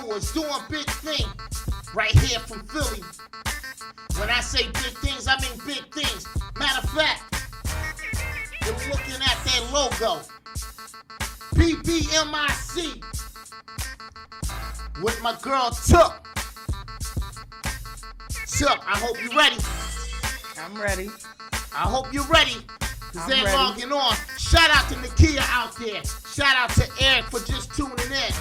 Entrepreneurs doing big things right here from Philly. When I say big things, I mean big things. Matter of fact, you're looking at their logo. BBMIC with my girl Tuck. Tuck, I hope you're ready. I'm ready. I hope you're ready. Because they're ready. logging on. Shout out to Nakia out there. Shout out to Eric for just tuning in.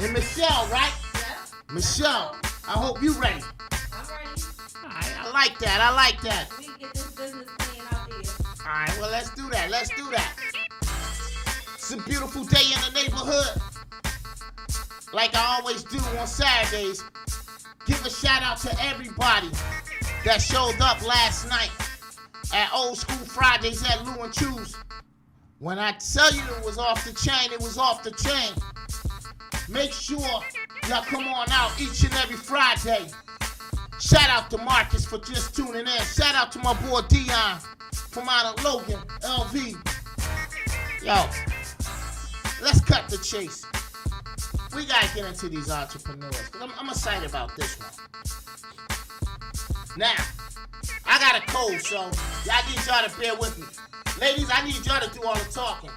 And Michelle, right? Yeah. Michelle, I hope you're ready. I'm ready. Alright, I like that. I like that. We can get this business plan out there. Alright, well, let's do that. Let's do that. It's a beautiful day in the neighborhood. Like I always do on Saturdays. Give a shout out to everybody that showed up last night at Old School Fridays at Lou and Chews. When I tell you it was off the chain, it was off the chain. Make sure y'all come on out each and every Friday. Shout out to Marcus for just tuning in. Shout out to my boy Dion from out of Logan, LV. Yo, let's cut the chase. We gotta get into these entrepreneurs, because I'm excited about this one. Now, I got a cold, so y'all need y'all to bear with me. Ladies, I need y'all to do all the talking.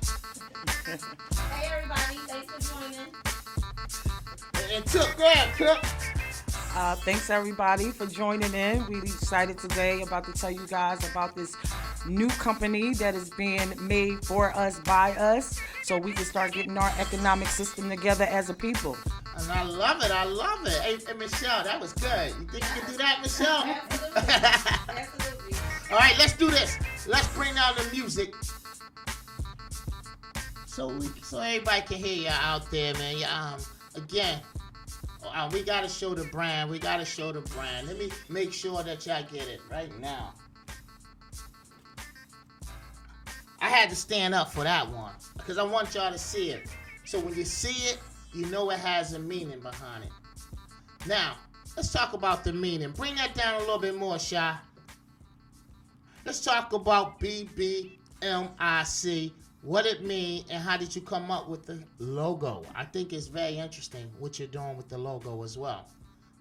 Hey everybody, thanks for joining. And Took, go ahead, Took. Thanks everybody for joining in. Really excited today about to tell you guys about this new company that is being made for us, by us, so we can start getting our economic system together as a people. And I love it, I love it. Hey, Michelle, that was good. You think you can do that, Michelle? Absolutely. Absolutely. All right, let's do this. Let's bring down the music. So everybody can hear you out there, man. Again, we gotta show the brand. We gotta show the brand. Let me make sure that y'all get it right now. I had to stand up for that one because I want y'all to see it. So when you see it, you know it has a meaning behind it. Now, let's talk about the meaning. Bring that down a little bit more, Shy. Let's talk about BBMIC, what it means, and how did you come up with the logo. I think it's very interesting what you're doing with the logo as well.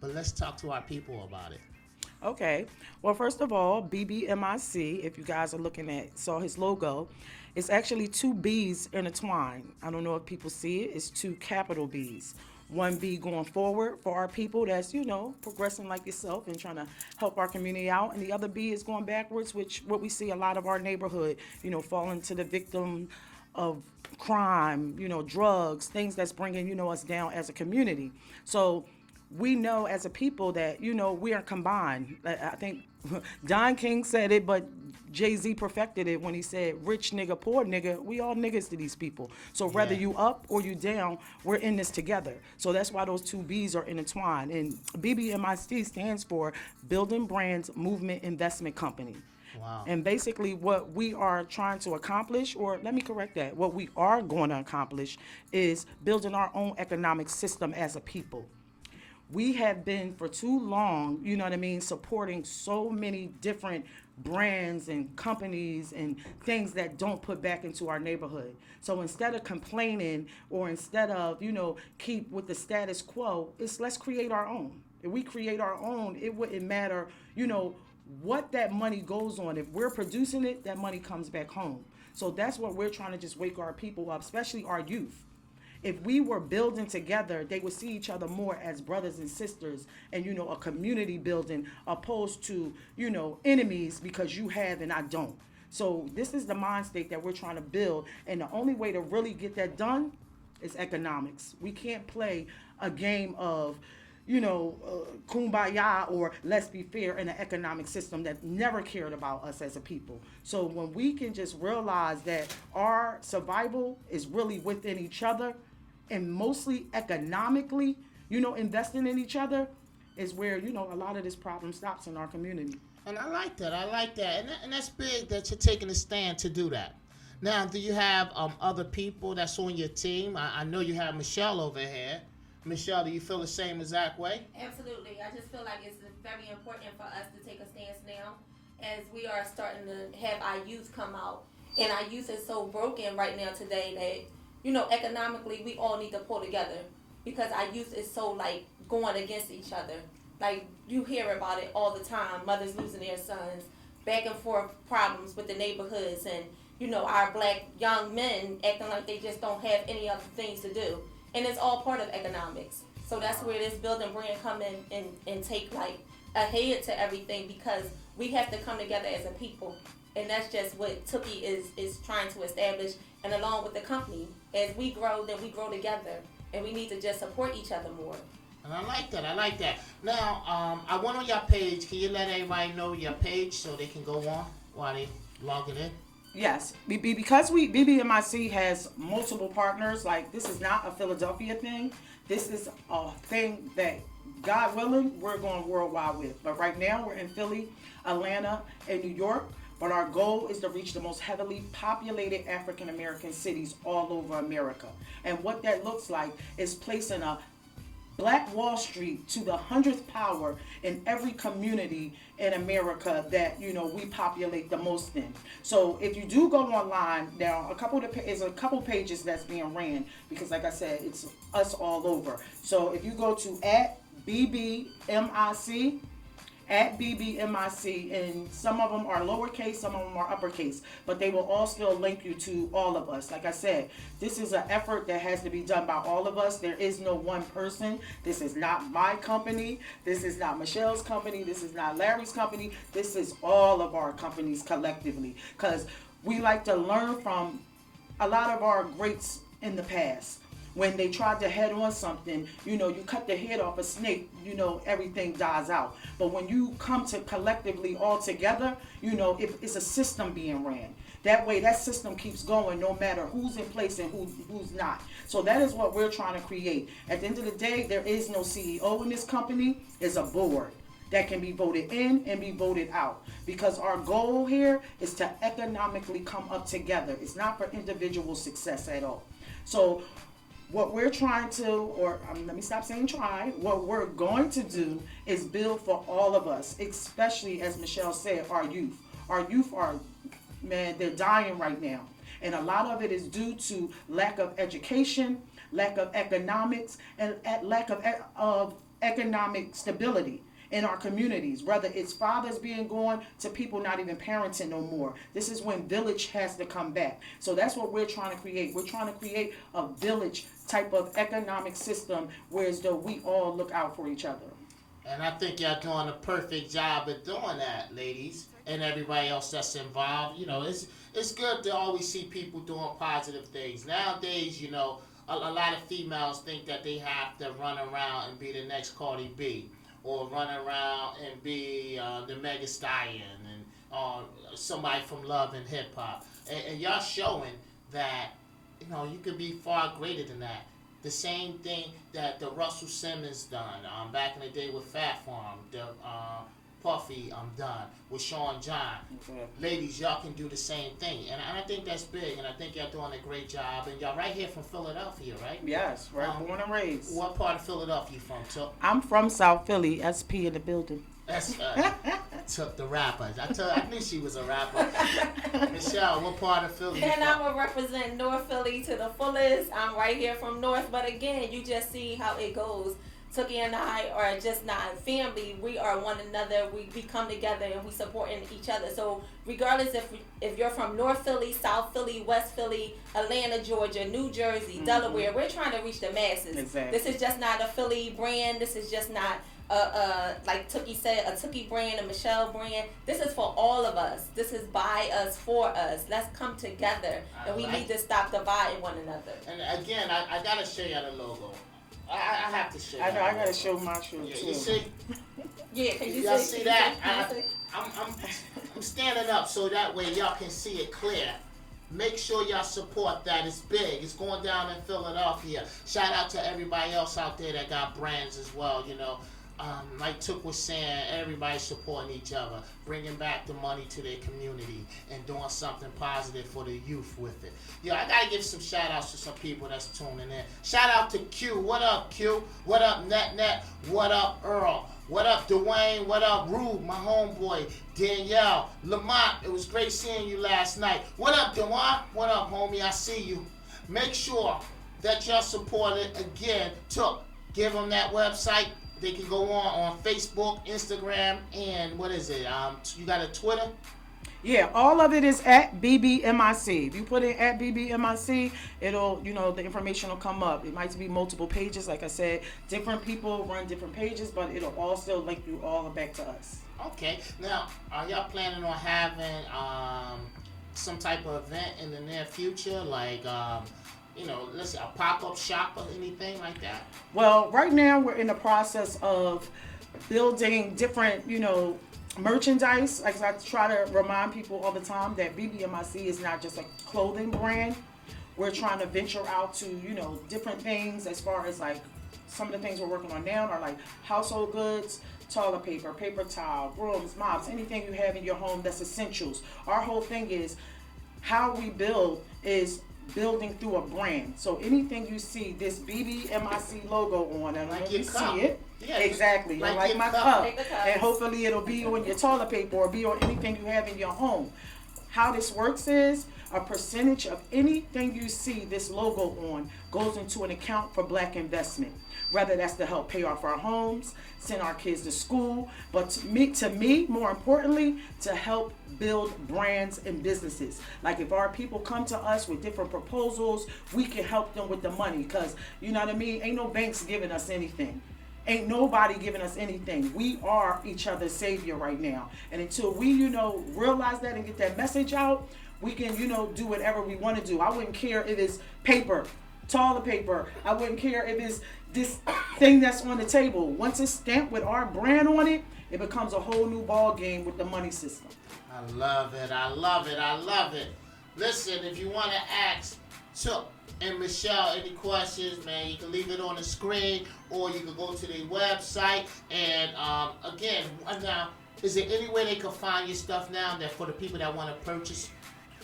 But let's talk to our people about it. Okay. Well, first of all, BBMIC, if you guys are looking at, saw his logo, it's actually two B's intertwined. I don't know if people see it. It's two capital B's. One B going forward for our people that's, progressing like yourself and trying to help our community out. And the other B is going backwards, which what we see a lot of our neighborhood, falling to the victim of crime, drugs, things that's bringing, us down as a community. So we know as a people that, we are combined. I think Don King said it, but Jay-Z perfected it when he said, rich nigga, poor nigga, we all niggas to these people. So whether you up or you down, we're in this together. So that's why those two B's are intertwined. And BBMIC stands for Building Brands Movement Investment Company. Wow. And basically what we are trying to accomplish, or let me correct that, what we are going to accomplish is building our own economic system as a people. We have been for too long, supporting so many different brands and companies and things that don't put back into our neighborhood. So instead of complaining or instead of, keep with the status quo, let's create our own. If we create our own, it wouldn't matter, what that money goes on. If we're producing it, that money comes back home. So that's what we're trying to just wake our people up, especially our youth. If we were building together, they would see each other more as brothers and sisters and, a community building opposed to, enemies because you have and I don't. So this is the mind state that we're trying to build. And the only way to really get that done is economics. We can't play a game of, kumbaya or let's be fair in an economic system that never cared about us as a people. So when we can just realize that our survival is really within each other, and mostly economically, investing in each other is where, a lot of this problem stops in our community. And I like that. And that's big that you're taking a stand to do that. Now, do you have other people that's on your team? I know you have Michelle over here. Michelle, do you feel the same exact way? Absolutely. I just feel like it's very important for us to take a stance now as we are starting to have our youth come out. And our youth is so broken right now today that, economically we all need to pull together. because our youth is so like going against each other. Like you hear about it all the time, mothers losing their sons, back and forth problems with the neighborhoods, and you know, our black young men acting like they just don't have any other things to do. And it's all part of economics. So that's where this building brand come in and take like a head to everything, because we have to come together as a people. And that's just what Tookie is trying to establish. And along with the company, as we grow, then we grow together. And we need to just support each other more. And I like that. Now, I went on your page. Can you let everybody know your page so they can go on while they logging in? Yes, because BBMIC has multiple partners. Like, this is not a Philadelphia thing. This is a thing that, God willing, we're going worldwide with. But right now, we're in Philly, Atlanta, and New York. But our goal is to reach the most heavily populated African American cities all over America. And what that looks like is placing a Black Wall Street to the 100th power in every community in America that, you know, we populate the most in. So if you do go online now, a couple pages that's being ran, because like I said, it's us all over. So if you go to @BBMIC, and some of them are lowercase, some of them are uppercase, but they will all still link you to all of us. Like I said, this is an effort that has to be done by all of us. There is no one person. This is not my company. This is not Michelle's company. This is not Larry's company. This is all of our companies collectively, because we like to learn from a lot of our greats in the past. When they tried to head on something, you know, you cut the head off a snake, you know, everything dies out. But when you come to collectively all together, you know, it's a system being ran. That way, that system keeps going no matter who's in place and who's not. So that is what we're trying to create. At the end of the day, there is no CEO in this company. It's a board that can be voted in and be voted out. Because our goal here is to economically come up together. It's not for individual success at all. So what we're trying to, or let me stop saying try, what we're going to do is build for all of us, especially, as Michelle said, our youth. Our youth are, man, they're dying right now. And a lot of it is due to lack of education, lack of economics, and lack of economic stability in our communities, whether it's fathers being gone to people not even parenting no more. This is when village has to come back. So that's what we're trying to create. We're trying to create a village type of economic system, whereas though we all look out for each other. And I think y'all doing a perfect job at doing that, ladies, and everybody else that's involved. You know, it's good to always see people doing positive things. Nowadays, you know, a lot of females think that they have to run around and be the next Cardi B, or run around and be the Mega Stallion, and somebody from Love and Hip Hop. And y'all showing that, you know, you could be far greater than that. The same thing that the Russell Simmons done back in the day with Fat Farm, the Puffy done with Sean John. Okay. Ladies, y'all can do the same thing, and I think that's big, and I think y'all doing a great job. And y'all right here from Philadelphia, right? Yes, right, born and raised. What part of Philadelphia you from, Took? I'm from South Philly, SP in the building. That's Took the rapper. I knew she was a rapper. Michelle, what part of Philly? And I'm gonna represent North Philly to the fullest. I'm right here from North, but again, you just see how it goes. Tookie and I are just not family. We are one another. We come together and we supporting each other. So regardless if you're from North Philly, South Philly, West Philly, Atlanta, Georgia, New Jersey, Delaware, we're trying to reach the masses. Exactly. This is just not a Philly brand. This is just not like Tookie said, a Tookie brand, a Michelle brand. This is for all of us. This is by us, for us. Let's come together, and we need to stop dividing one another. And again, I gotta show y'all the logo. I have to show you. I know, I gotta show my shoe too. You see? Yeah, can you Y'all see that? can you see? I'm standing up so that way y'all can see it clear. Make sure y'all support that. It's big. It's going down in Philadelphia. Shout out to everybody else out there that got brands as well, you know. Like Took was saying, everybody supporting each other, bringing back the money to their community, and doing something positive for the youth with it. Yo, I gotta give some shout outs to some people that's tuning in. Shout out to Q. What up, Q? What up, Net? What up, Earl? What up, Dwayne? What up, Rube, my homeboy? Danielle, Lamont, it was great seeing you last night. What up, Dewan? What up, homie? I see you. Make sure that y'all supported. Again, give them that website. They can go on Facebook, Instagram, and what is it? You got a Twitter? Yeah, all of it is at BBMIC. If you put in at BBMIC, it'll, the information will come up. It might be multiple pages. Like I said, different people run different pages, but it'll all still link you all back to us. Okay. Now, are y'all planning on having some type of event in the near future? Like, let's say a pop-up shop or anything like that? Well, right now we're in the process of building different, merchandise. Like I try to remind people all the time that BBMIC is not just a clothing brand. We're trying to venture out to, different things as far as like some of the things we're working on now are like household goods, toilet paper, paper towel, brooms, mops, anything you have in your home that's essentials. Our whole thing is how we build is building through a brand. So anything you see this BBMIC logo on, and like you see it, yeah, exactly, like my cup, and hopefully it'll be on your toilet paper or be on anything you have in your home. How this works is a percentage of anything you see this logo on goes into an account for Black investment. Whether that's to help pay off our homes, send our kids to school, but to me, more importantly, to help build brands and businesses. Like if our people come to us with different proposals, we can help them with the money, because you know what I mean? Ain't no banks giving us anything. Ain't nobody giving us anything. We are each other's savior right now. And until we, realize that and get that message out, we can, do whatever we want to do. I wouldn't care if it's paper, toilet paper. I wouldn't care if it's this thing that's on the table. Once it's stamped with our brand on it, it becomes a whole new ball game with the money system. I love it. I love it. I love it. Listen, if you want to ask Took and Michelle any questions, man, you can leave it on the screen, or you can go to their website. And again, now, is there any way they can find your stuff now that for the people that want to purchase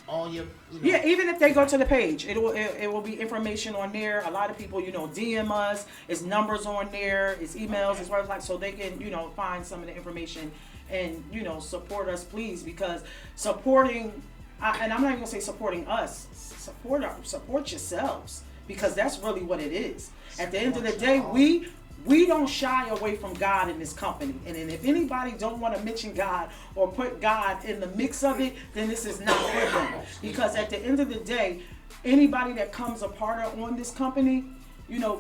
all your, Yeah, even if they go to the page, it will be information on there. A lot of people, DM us. It's numbers on there. It's emails as well as like, so they can, find some of the information and, support us, please, because supporting, and I'm not even gonna say supporting us, support yourselves, because that's really what it is. At the end of the day, we don't shy away from God in this company. And then if anybody don't want to mention God or put God in the mix of it, then this is not for them. Because at the end of the day, anybody that comes a part of on this company,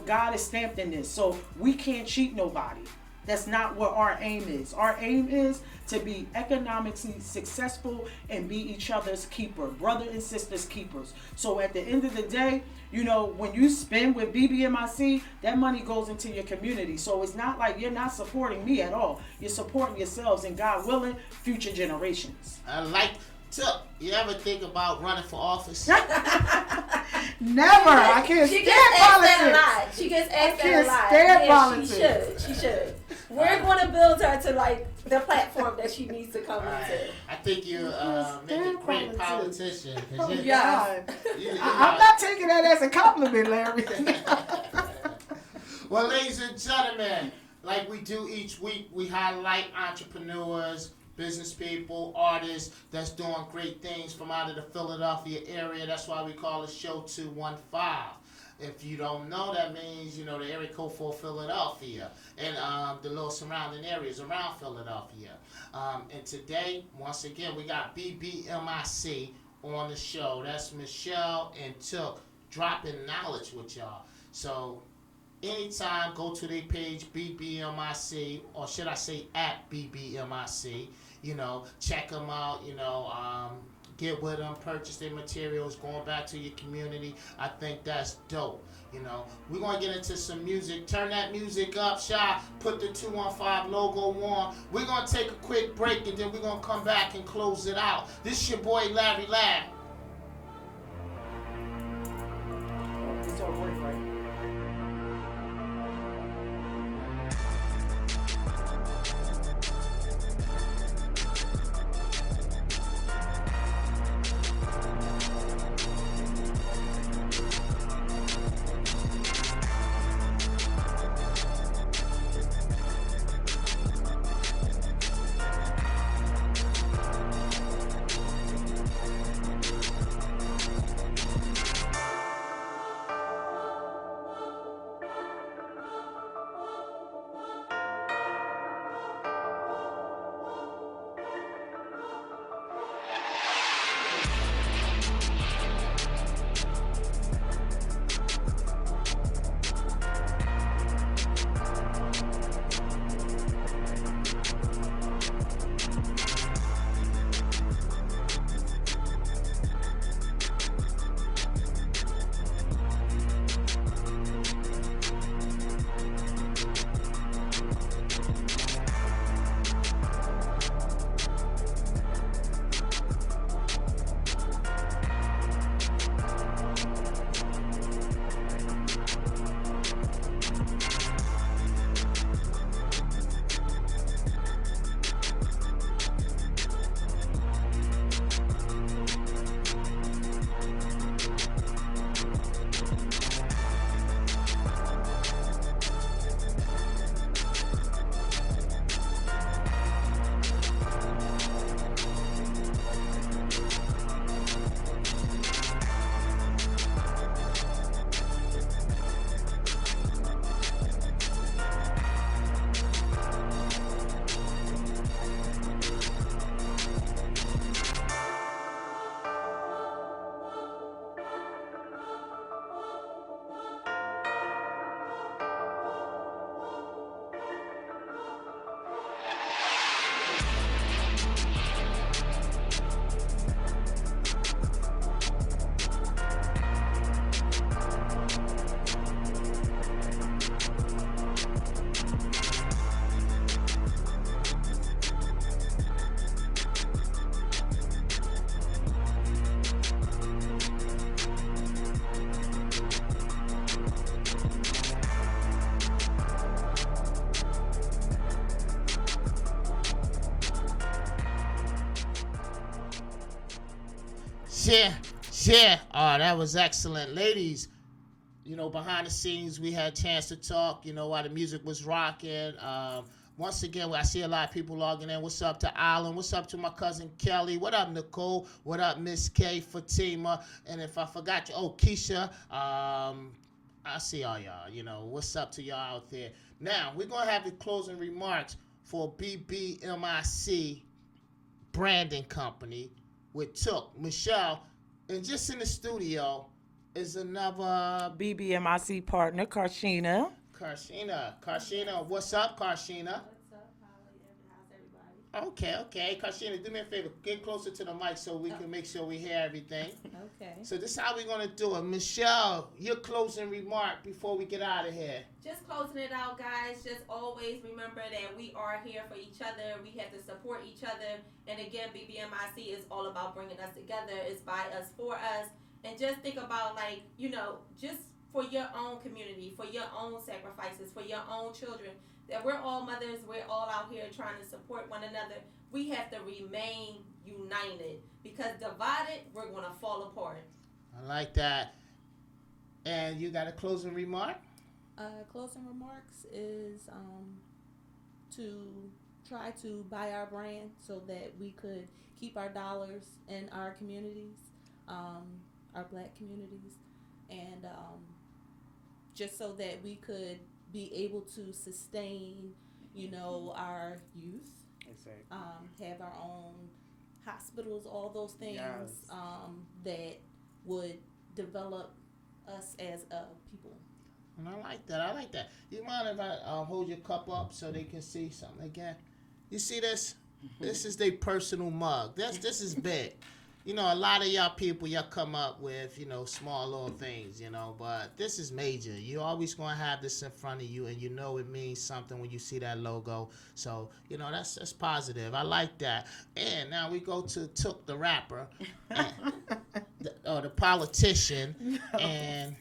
God is stamped in this. So we can't cheat nobody. That's not what our aim is. Our aim is to be economically successful and be each other's keeper, brother and sisters keepers. So at the end of the day, when you spend with BBMIC, that money goes into your community. So it's not like you're not supporting me at all. You're supporting yourselves and, God willing, future generations. I like Tuck. You ever think about running for office? Never. I can't stand politics. She gets asked that a lot. Stand politics. She should. We're going to build her to like the platform that she needs to come into. I think you make a great politician. Yeah. I'm not taking that as a compliment, Larry. Well, ladies and gentlemen, like we do each week, we highlight entrepreneurs, business people, artists that's doing great things from out of the Philadelphia area. That's why we call the show 215. If you don't know, that means, the area code for Philadelphia and the little surrounding areas around Philadelphia. And today, once again, we got BBMIC on the show. That's Michelle and Took dropping knowledge with y'all. So anytime, go to their page, BBMIC, or should I say at BBMIC. Check them out, get with them, purchase their materials, going back to your community. I think that's dope. We're going to get into some music. Turn that music up, Shy. Put the 215 logo on. We're going to take a quick break, and then we're going to come back and close it out. This is your boy, Larry Lab. It's all great, right? Yeah, yeah. Oh, that was excellent. Ladies, behind the scenes, we had a chance to talk, while the music was rocking. Once again, I see a lot of people logging in. What's up to Alan? What's up to my cousin Kelly? What up, Nicole? What up, Miss K, Fatima? And if I forgot you, Keisha. I see all y'all. What's up to y'all out there? Now, we're going to have the closing remarks for BBMIC Branding Company with Took, Michelle, and just in the studio is another BBMIC partner, Karshina. Karshina, what's up, Karshina? What's up, Holly? How's everybody? Okay. Karshina, do me a favor. Get closer to the mic so we can make sure we hear everything. Okay. So this is how we're going to do it. Michelle, your closing remark before we get out of here. Just closing it out, guys. Just always remember that we are here for each other. We have to support each other. And again, BBMIC is all about bringing us together. It's by us, for us. And just think about, just for your own community, for your own sacrifices, for your own children, that we're all mothers, we're all out here trying to support one another. We have to remain united, because divided, we're going to fall apart. I like that. And you got a closing remark? Closing remarks is to try to buy our brand so that we could keep our dollars in our communities, our black communities, and just so that we could be able to sustain, our youth, Exactly. have our own hospitals, all those things Yes. that would develop us as a people. And I like that. You mind if I hold your cup up so they can see something again? You see this? This is their personal mug. This is big. A lot of y'all people, y'all come up with, small little things, but this is major. You always going to have this in front of you, and it means something when you see that logo. So, that's positive. I like that. And now we go to Took the rapper, or the politician, and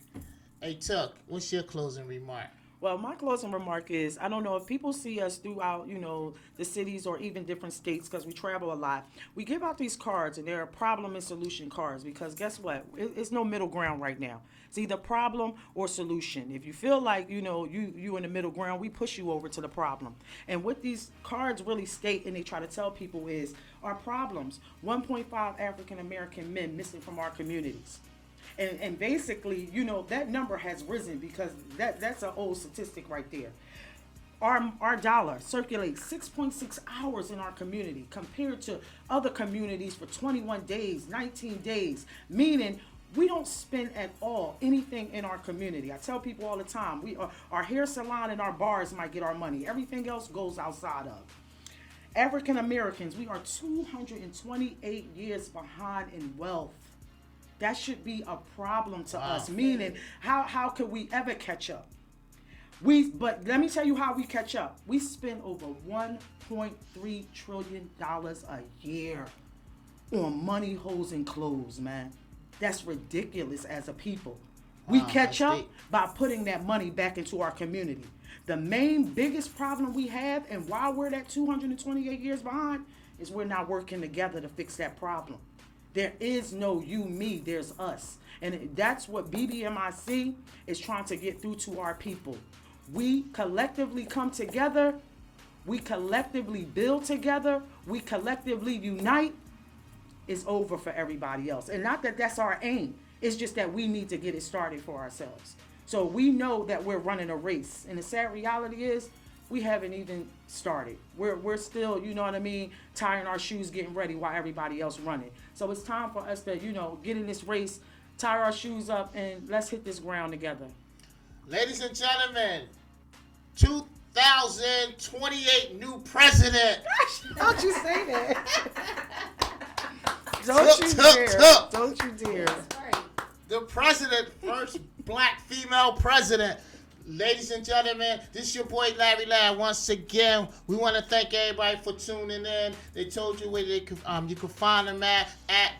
hey, Took, what's your closing remark? Well, my closing remark is, I don't know if people see us throughout, the cities or even different states, because we travel a lot. We give out these cards, and they're problem and solution cards, because guess what? It's no middle ground right now. It's either problem or solution. If you feel like, you in the middle ground, we push you over to the problem. And what these cards really state, and they try to tell people, is our problems: 1.5 African American men missing from our communities. And basically, that number has risen, because that's an old statistic right there. Our dollar circulates 6.6 hours in our community compared to other communities for 21 days, 19 days, meaning we don't spend at all anything in our community. I tell people all the time, our hair salon and our bars might get our money. Everything else goes outside of. African Americans, we are 228 years behind in wealth. That should be a problem to us. Meaning, how could we ever catch up? But let me tell you how we catch up. We spend over $1.3 trillion a year on money, hoes, and clothes, man. That's ridiculous as a people. We catch up by putting that money back into our community. The biggest problem we have, and why we're that 228 years behind, is we're not working together to fix that problem. There is no you, me, there's us. And that's what BBMIC is trying to get through to our people. We collectively come together, we collectively build together, we collectively unite. It's over for everybody else. And not that that's our aim, it's just that we need to get it started for ourselves. So we know that we're running a race. And the sad reality is, we haven't even started. We're still, tying our shoes, getting ready while everybody else running. So it's time for us to, get in this race, tie our shoes up, and let's hit this ground together. Ladies and gentlemen, 2028 new president. Don't you say that. Don't you dare. That's right. The president, first black female president. Ladies and gentlemen, this is your boy Larry Ladd. Once again, we want to thank everybody for tuning in. They told you where you can find them at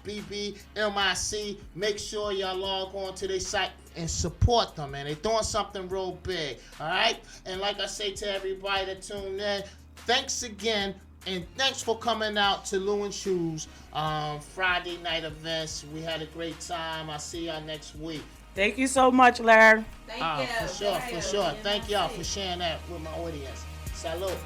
BBMIC. Make sure y'all log on to their site and support them, man. They're doing something real big, all right? And like I say to everybody that tuned in, thanks again, And thanks for coming out to Lewin Shoes Friday night events. We had a great time. I'll see y'all next week. Thank you so much, Larry. Thank you. For sure. Thank y'all for sharing that with my audience. Salute.